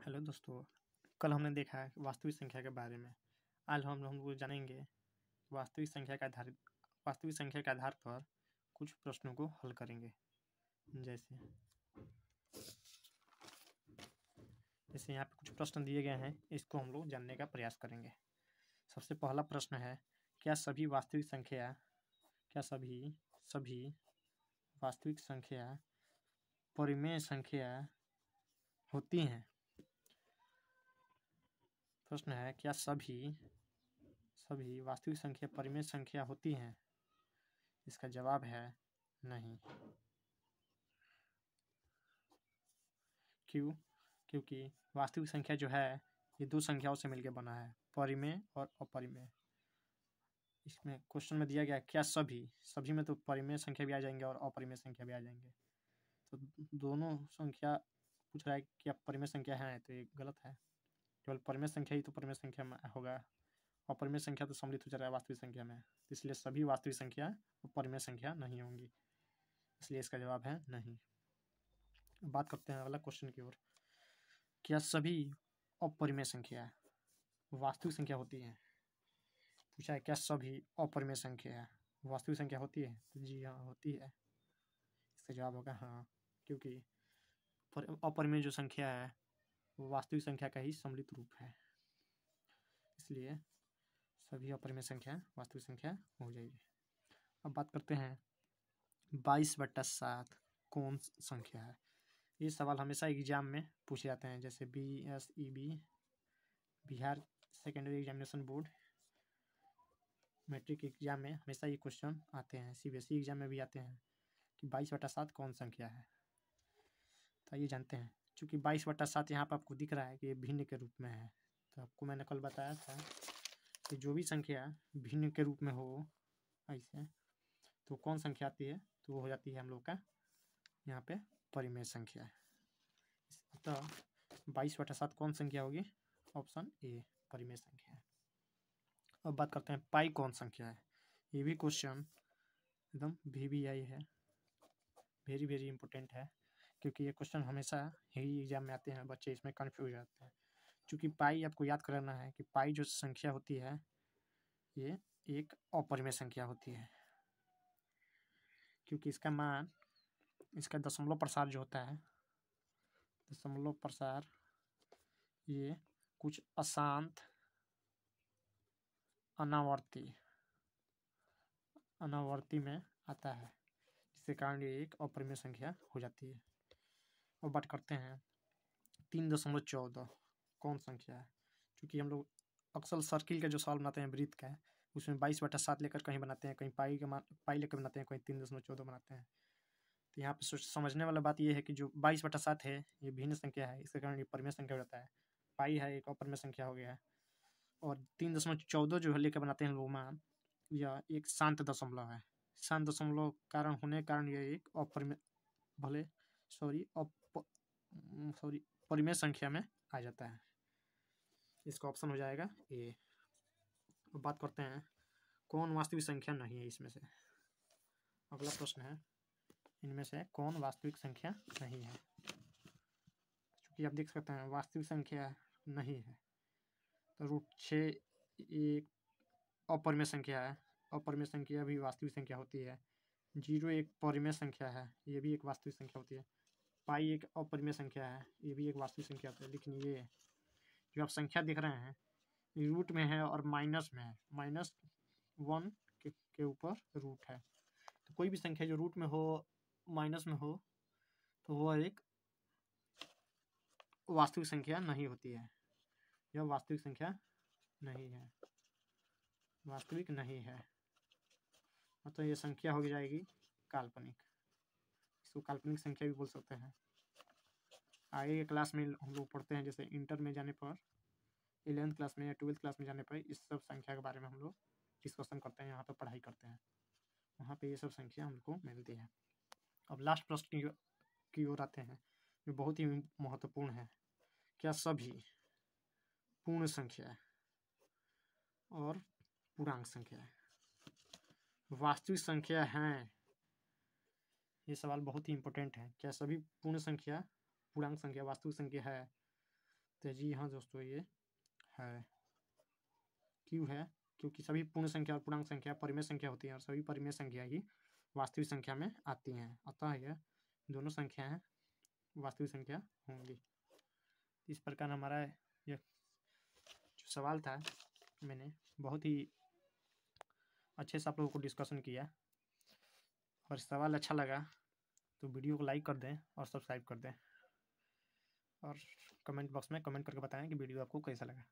Hello दोस्तों, कल हमने देखा है वास्तविक संख्या के बारे में। आज हम लोग जानेंगे वास्तविक संख्या के आधार पर कुछ प्रश्नों को हल करेंगे। जैसे यहाँ पे कुछ प्रश्न दिए गए हैं, इसको हम लोग जानने का प्रयास करेंगे। सबसे पहला प्रश्न है, क्या सभी वास्तविक संख्या परिमेय संख्या होती हैं? प्रश्न है, क्या सभी वास्तविक संख्या परिमेय संख्या होती हैं? इसका जवाब है नहीं। क्यों? क्योंकि वास्तविक संख्या जो है ये दो संख्याओं से मिलकर बना है, परिमेय और अपरिमेय। इसमें क्वेश्चन में दिया गया क्या सभी में तो परिमेय संख्या भी आ जाएंगे और अपरिमेय संख्या भी आ जाएंगे, तो दोनों संख्या पूछ रहा है कि आप परिमेय संख्या है, तो ये गलत है। केवल परिमेय संख्या ही तो परिमेय संख्या में होगा, अपरिमेय संख्या तो सम्मिलित हो जा रहा है वास्तविक संख्या में, तो इसलिए सभी वास्तविक संख्या परिमेय संख्या नहीं होंगी, इसलिए इसका जवाब है नहीं। बात करते हैं अगला क्वेश्चन की ओर। क्या सभी अपरिमेय संख्या वास्तविक संख्या होती है? पूछा है क्या सभी अपरिमेय संख्या वास्तविक संख्या होती है, तो जी हाँ होती है। इसका जवाब होगा हाँ, क्योंकि अपरिमेय जो संख्या है वो वास्तविक संख्या का ही सम्मिलित रूप है, इसलिए सभी अपरिमेय संख्या वास्तविक संख्या हो जाएगी। अब बात करते हैं 22/7 कौन संख्या है? ये सवाल हमेशा एग्जाम में पूछे जाते हैं, जैसे BSEB Bihar secondary examination board matric exam में हमेशा ये क्वेश्चन आते हैं, CBSE एग्जाम में भी आते हैं कि 22/7 कौन संख्या है। तो ये जानते हैं, चूँकि 22/7 यहाँ पर आपको दिख रहा है कि ये भिन्न के रूप में है, तो आपको मैंने कल बताया था कि जो भी संख्या भिन्न के रूप में हो ऐसे, तो कौन संख्या आती है, तो वो हो जाती है हम लोग का यहाँ पे परिमेय संख्या। तो 22/7 कौन संख्या होगी? ऑप्शन ए परिमेय संख्या है। अब बात करते हैं पाई कौन संख्या है? ये भी क्वेश्चन एकदम VBI है, वेरी वेरी इंपॉर्टेंट है, क्योंकि ये क्वेश्चन हमेशा ही एग्जाम में आते हैं, बच्चे इसमें कन्फ्यूज रहते हैं। क्योंकि पाई आपको याद करना है कि पाई जो संख्या होती है ये एक अपरिमेय संख्या होती है, क्योंकि इसका मान, इसका दशमलव प्रसार जो होता है, दशमलव प्रसार ये कुछ अशांत अनावर्ती में आता है, जिसके कारण ये एक अपरिमेय संख्या हो जाती है। और बात करते हैं 3.14 कौन संख्या है? क्योंकि हम लोग अक्सर सर्किल का जो सवाल बनाते हैं वृत्त का, उसमें 22/7 लेकर कहीं बनाते हैं, कहीं पाई लेकर बनाते हैं, कहीं 3.14 बनाते हैं। तो यहाँ पे समझने वाला बात ये है कि जो 22/7 है ये भिन्न संख्या है, इसके कारण ये परिमेय संख्या हो जाता है। पाई है एक अपरिमेय संख्या हो गया है, और 3.14 जो है लेकर बनाते हैं लोग मान, यह एक शांत दशमलव है। शांत दशमलव कारण होने के कारण यह एक परिमेय संख्या में आ जाता है। इसका ऑप्शन हो जाएगा ए। अब बात करते हैं कौन वास्तविक संख्या नहीं है इसमें से। अगला प्रश्न है, इनमें से कौन वास्तविक संख्या नहीं है? क्योंकि आप देख सकते हैं वास्तविक संख्या नहीं है, तो √6 एक अपरिमेय संख्या है, अपरिमेय संख्या भी वास्तविक संख्या होती है। 0 एक परिमेय संख्या है, ये भी एक वास्तविक संख्या होती है। पाई एक अपरिमेय संख्या है, ये भी एक वास्तविक संख्या होती है। लेकिन ये जो आप संख्या देख रहे हैं रूट में है और माइनस में है, -1 के ऊपर रूट है, तो कोई भी संख्या जो रूट में हो माइनस में हो तो वह एक वास्तविक संख्या नहीं होती है, यह वास्तविक संख्या नहीं है, वास्तविक नहीं है, मतलब ये संख्या हो जाएगी काल्पनिक। इसको काल्पनिक संख्या भी बोल सकते हैं। आगे के क्लास में हम लोग पढ़ते हैं, जैसे इंटर में जाने पर, 11th क्लास में या 12th क्लास में जाने पर इस सब संख्या के बारे में हम लोग डिस्कशन करते हैं, यहाँ पर पढ़ाई करते हैं, वहाँ पे ये सब संख्या हमको मिलती है। अब लास्ट प्रश्न की ओर आते हैं, जो बहुत ही महत्वपूर्ण है। क्या सभी पूर्ण संख्या और पूर्णांक संख्या वास्तविक संख्या हैं? ये सवाल बहुत ही इंपॉर्टेंट है। क्या सभी पूर्ण संख्या पूर्णांक संख्या वास्तविक संख्या है? तो जी हाँ दोस्तों, ये है। क्यों है? क्योंकि सभी पूर्ण संख्या और पूर्णांक संख्या परिमेय संख्या होती हैं और सभी परिमेय संख्या ही वास्तविक संख्या में आती हैं, अतः यह दोनों संख्याएं वास्तविक संख्या होंगी। इस प्रकार हमारा यह जो सवाल था, मैंने बहुत ही अच्छे से आप लोगों को डिस्कशन किया, और सवाल अच्छा लगा तो वीडियो को लाइक कर दें और सब्सक्राइब कर दें, और कमेंट बॉक्स में कमेंट करके बताएं कि वीडियो आपको कैसा लगा।